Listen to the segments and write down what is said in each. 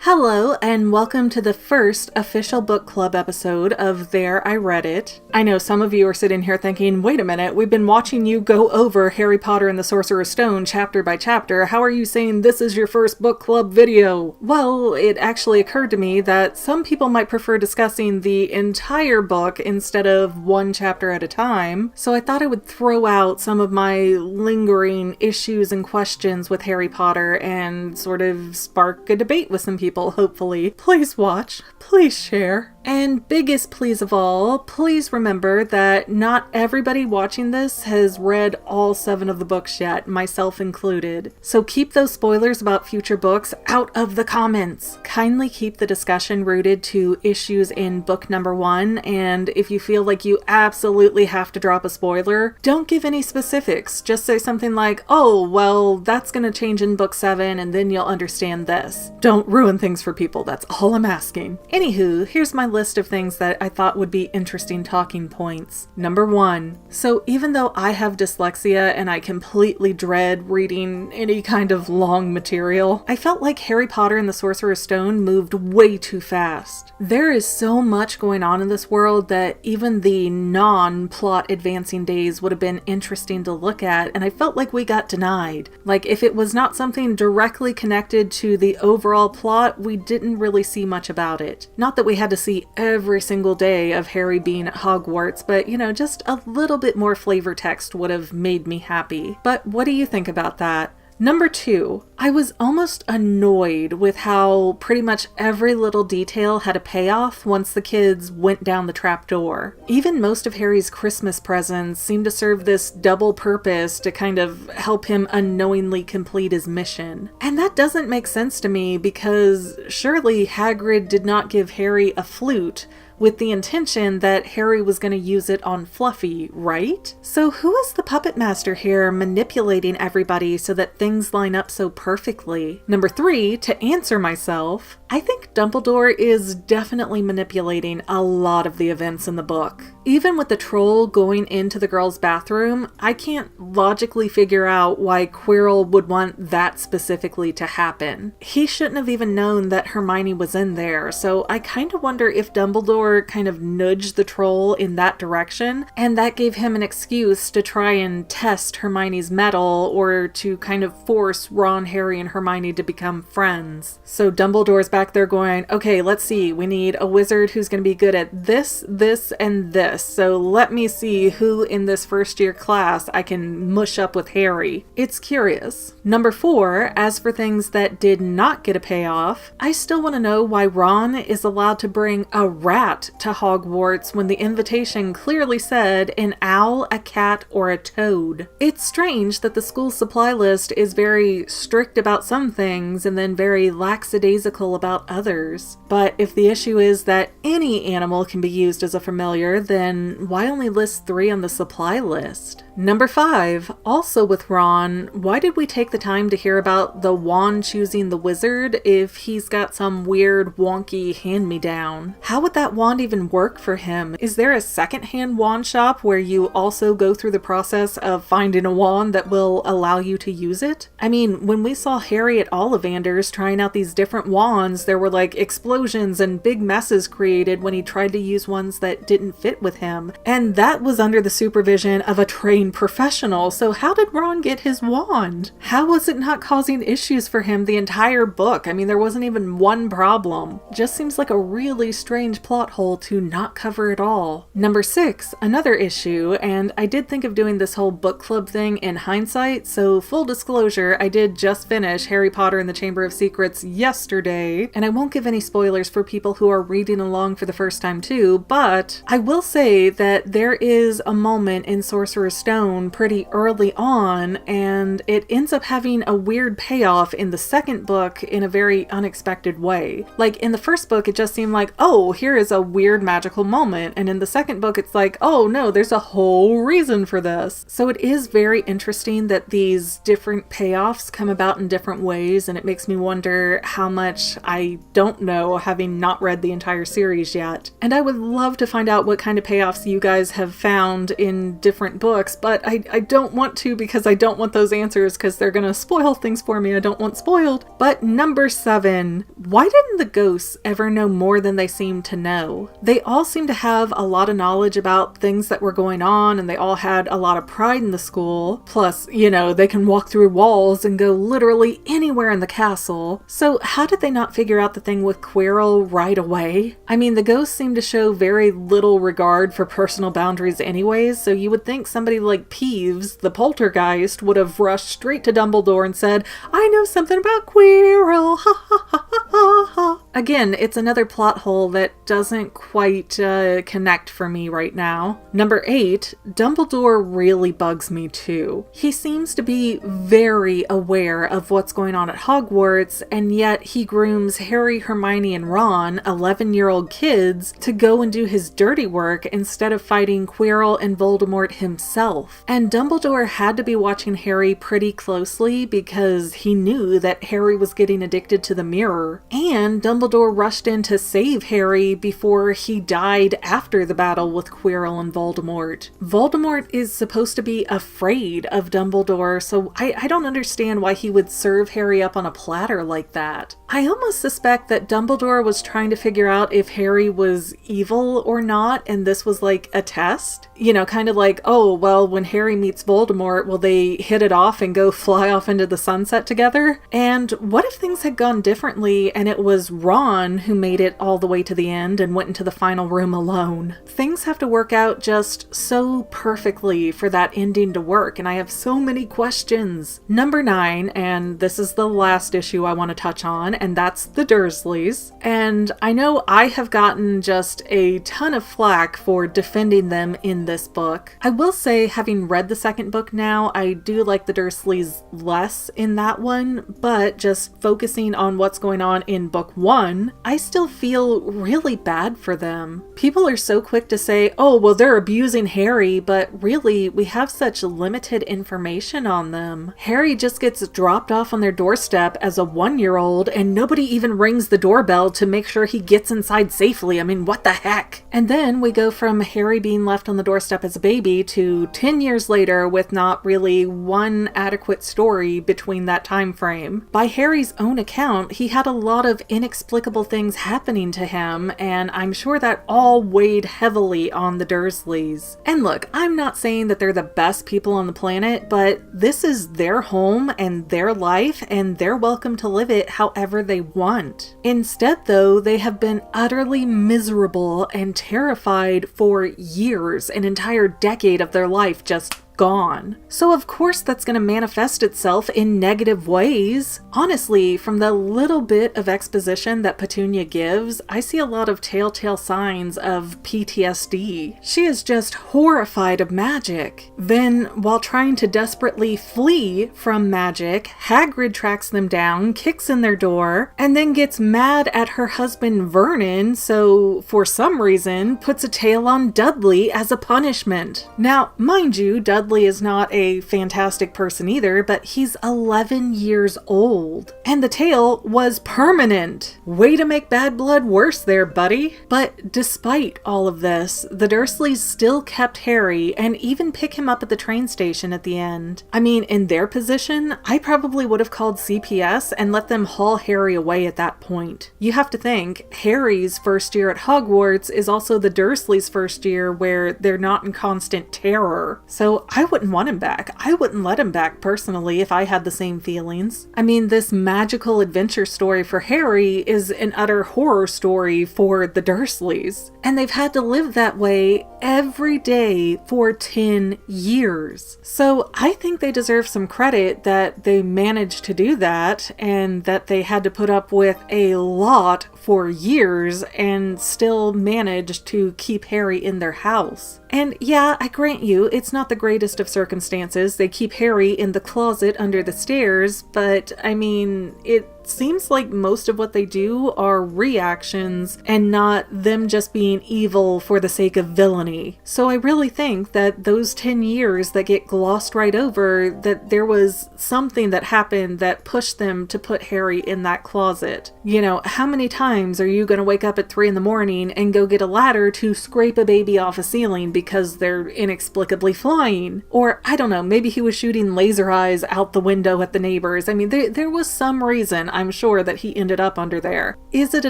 Hello, and welcome to the first official book club episode of There I Read It. I know some of you are sitting here thinking, wait a minute, we've been watching you go over Harry Potter and the Sorcerer's Stone chapter by chapter. How are you saying this is your first book club video? Well, it actually occurred to me that some people might prefer discussing the entire book instead of one chapter at a time, so I thought I would throw out some of my lingering issues and questions with Harry Potter and sort of spark a debate with some people, hopefully. Please watch, please share. And biggest please of all, please remember that not everybody watching this has read all 7 of the books yet, myself included. So keep those spoilers about future books out of the comments. Kindly keep the discussion rooted to issues in book number 1, and if you feel like you absolutely have to drop a spoiler, don't give any specifics. Just say something like, oh, well, that's gonna change in book 7 and then you'll understand this. Don't ruin things for people, that's all I'm asking. Anywho, here's my list of things that I thought would be interesting talking points. Number 1. So even though I have dyslexia and I completely dread reading any kind of long material, I felt like Harry Potter and the Sorcerer's Stone moved way too fast. There is so much going on in this world that even the non-plot advancing days would have been interesting to look at, and I felt like we got denied. Like, if it was not something directly connected to the overall plot, we didn't really see much about it. Not that we had to see every single day of Harry being at Hogwarts, but just a little bit more flavor text would have made me happy. But what do you think about that? Number 2, I was almost annoyed with how pretty much every little detail had a payoff once the kids went down the trapdoor. Even most of Harry's Christmas presents seemed to serve this double purpose to kind of help him unknowingly complete his mission. And that doesn't make sense to me because surely Hagrid did not give Harry a flute with the intention that Harry was going to use it on Fluffy, right? So who is the puppet master here manipulating everybody so that things line up so perfectly? Number 3, to answer myself, I think Dumbledore is definitely manipulating a lot of the events in the book. Even with the troll going into the girls' bathroom, I can't logically figure out why Quirrell would want that specifically to happen. He shouldn't have even known that Hermione was in there, so I kind of wonder if Dumbledore kind of nudged the troll in that direction, and that gave him an excuse to try and test Hermione's mettle or to kind of force Ron, Harry, and Hermione to become friends. So Dumbledore's back there going, okay, let's see, we need a wizard who's going to be good at this, this, and this, so let me see who in this first year class I can mush up with Harry. It's curious. Number 4, as for things that did not get a payoff, I still want to know why Ron is allowed to bring a rat to Hogwarts when the invitation clearly said an owl, a cat, or a toad. It's strange that the school supply list is very strict about some things and then very lackadaisical about others. But if the issue is that any animal can be used as a familiar, then why only list 3 on the supply list? Number 5, also with Ron, why did we take the time to hear about the wand choosing the wizard if he's got some weird wonky hand-me-down? How would that wand even work for him? Is there a secondhand wand shop where you also go through the process of finding a wand that will allow you to use it? I mean, when we saw Harry at Ollivander's trying out these different wands, there were like explosions and big messes created when he tried to use ones that didn't fit with him. And that was under the supervision of a trained professional, so how did Ron get his wand? How was it not causing issues for him the entire book? I mean, there wasn't even one problem. Just seems like a really strange plot hole to not cover it all. Number 6, another issue, and I did think of doing this whole book club thing in hindsight, so full disclosure, I did just finish Harry Potter and the Chamber of Secrets yesterday, and I won't give any spoilers for people who are reading along for the first time too, but I will say that there is a moment in Sorcerer's Stone pretty early on, and it ends up having a weird payoff in the second book in a very unexpected way. Like, in the first book, it just seemed like, oh, here is a weird magical moment, and in the second book, it's like, oh no, there's a whole reason for this. So it is very interesting that these different payoffs come about in different ways, and it makes me wonder how much I don't know, having not read the entire series yet. And I would love to find out what kind of payoffs you guys have found in different books, but I don't want to because I don't want those answers because they're gonna spoil things for me I don't want spoiled. But number 7, why didn't the ghosts ever know more than they seemed to know? They all seem to have a lot of knowledge about things that were going on, and they all had a lot of pride in the school. Plus, they can walk through walls and go literally anywhere in the castle. So how did they not figure out the thing with Quirrell right away? I mean, the ghosts seem to show very little regard for personal boundaries anyways, so you would think somebody like Peeves, the poltergeist, would have rushed straight to Dumbledore and said, I know something about Quirrell, ha ha ha ha ha ha. Again, it's another plot hole that doesn't quite connect for me right now. Number 8, Dumbledore really bugs me too. He seems to be very aware of what's going on at Hogwarts, and yet he grooms Harry, Hermione, and Ron, 11-year-old kids, to go and do his dirty work instead of fighting Quirrell and Voldemort himself. And Dumbledore had to be watching Harry pretty closely because he knew that Harry was getting addicted to the mirror, and Dumbledore rushed in to save Harry before he died after the battle with Quirrell and Voldemort. Voldemort is supposed to be afraid of Dumbledore, so I don't understand why he would serve Harry up on a platter like that. I almost suspect that Dumbledore was trying to figure out if Harry was evil or not, and this was like a test. Kind of like, oh, well, when Harry meets Voldemort, will they hit it off and go fly off into the sunset together? And what if things had gone differently and it was Ron who made it all the way to the end and went into the final room alone? Things have to work out just so perfectly for that ending to work, and I have so many questions. Number 9, and this is the last issue I want to touch on, and that's the Dursleys. And I know I have gotten just a ton of flack for defending them in this book. I will say, having read the second book now, I do like the Dursleys less in that one, but just focusing on what's going on in book 1, I still feel really bad for them. People are so quick to say, oh, well, they're abusing Harry, but really, we have such limited information on them. Harry just gets dropped off on their doorstep as a 1-year-old, and nobody even rings the doorbell to make sure he gets inside safely. I mean, what the heck? And then we go from Harry being left on the doorstep as a baby to 10 years later with not really one adequate story between that time frame. By Harry's own account, he had a lot of inexplicable things happening to him, and I'm sure that all weighed heavily on the Dursleys. And look, I'm not saying that they're the best people on the planet, but this is their home and their life, and they're welcome to live it however they want. Instead, though, they have been utterly miserable and terrified for years, an entire decade of their life just gone. So of course that's going to manifest itself in negative ways. Honestly, from the little bit of exposition that Petunia gives, I see a lot of telltale signs of PTSD. She is just horrified of magic. Then, while trying to desperately flee from magic, Hagrid tracks them down, kicks in their door, and then gets mad at her husband Vernon, so for some reason puts a tail on Dudley as a punishment. Now, mind you, Dudley is not a fantastic person either, but he's 11 years old. And the tail was permanent. Way to make bad blood worse there, buddy. But despite all of this, the Dursleys still kept Harry and even pick him up at the train station at the end. I mean, in their position, I probably would have called CPS and let them haul Harry away at that point. You have to think, Harry's first year at Hogwarts is also the Dursleys' first year where they're not in constant terror. So I wouldn't want him back. I wouldn't let him back personally if I had the same feelings. I mean, this magical adventure story for Harry is an utter horror story for the Dursleys. And they've had to live that way every day for 10 years. So I think they deserve some credit that they managed to do that, and that they had to put up with a lot for years and still managed to keep Harry in their house. And yeah, I grant you, it's not the greatest of circumstances. They keep Harry in the closet under the stairs, but I mean, it's seems like most of what they do are reactions and not them just being evil for the sake of villainy. So I really think that those 10 years that get glossed right over, that there was something that happened that pushed them to put Harry in that closet. You know, how many times are you going to wake up at 3 in the morning and go get a ladder to scrape a baby off a ceiling because they're inexplicably flying? Or, I don't know, maybe he was shooting laser eyes out the window at the neighbors. I mean, there was some reason, I'm sure, that he ended up under there. Is it a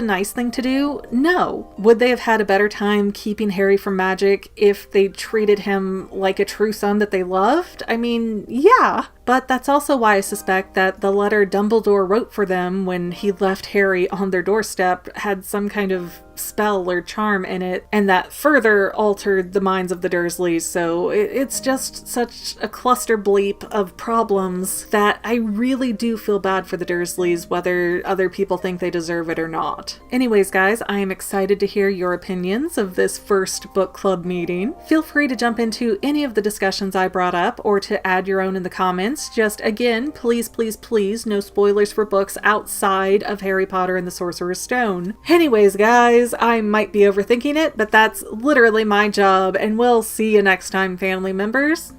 nice thing to do? No. Would they have had a better time keeping Harry from magic if they treated him like a true son that they loved? I mean, yeah. But that's also why I suspect that the letter Dumbledore wrote for them when he left Harry on their doorstep had some kind of spell or charm in it, and that further altered the minds of the Dursleys. So it's just such a cluster bleep of problems that I really do feel bad for the Dursleys, whether other people think they deserve it or not. Anyways, guys, I am excited to hear your opinions of this first book club meeting. Feel free to jump into any of the discussions I brought up or to add your own in the comments. Just again, please, please, please, no spoilers for books outside of Harry Potter and the Sorcerer's Stone. Anyways, guys, I might be overthinking it, but that's literally my job, and we'll see you next time, family members.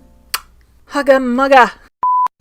Hugga mugga!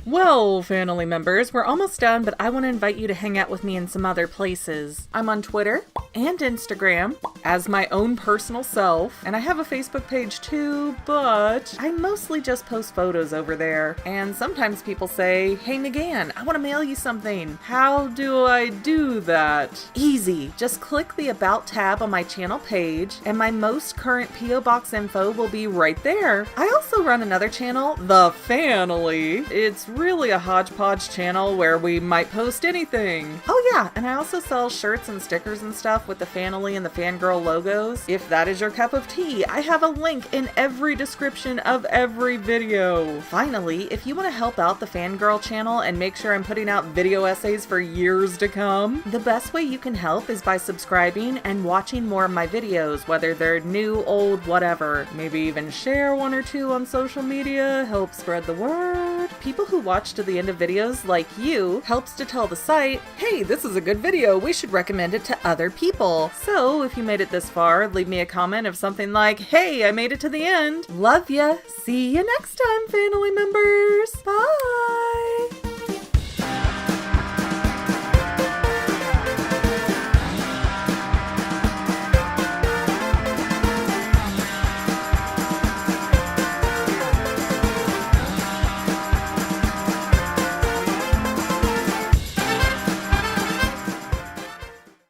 Well, family members, we're almost done, but I want to invite you to hang out with me in some other places. I'm on Twitter and Instagram as my own personal self, and I have a Facebook page too, but I mostly just post photos over there. And sometimes people say, "Hey McGann, I want to mail you something. How do I do that?" Easy. Just click the About tab on my channel page, and my most current P.O. Box info will be right there. I also run another channel, The Family. It's really a hodgepodge channel where we might post anything. Oh yeah, and I also sell shirts and stickers and stuff with the Family and the Fangirl logos. If that is your cup of tea, I have a link in every description of every video. Finally, if you want to help out the Fangirl channel and make sure I'm putting out video essays for years to come, the best way you can help is by subscribing and watching more of my videos, whether they're new, old, whatever. Maybe even share one or two on social media, help spread the word. People who watch to the end of videos like you helps to tell the site, hey, this is a good video, we should recommend it to other people. So if you made it this far, leave me a comment of something like, hey, I made it to the end. Love ya. See you next time, family members. Bye.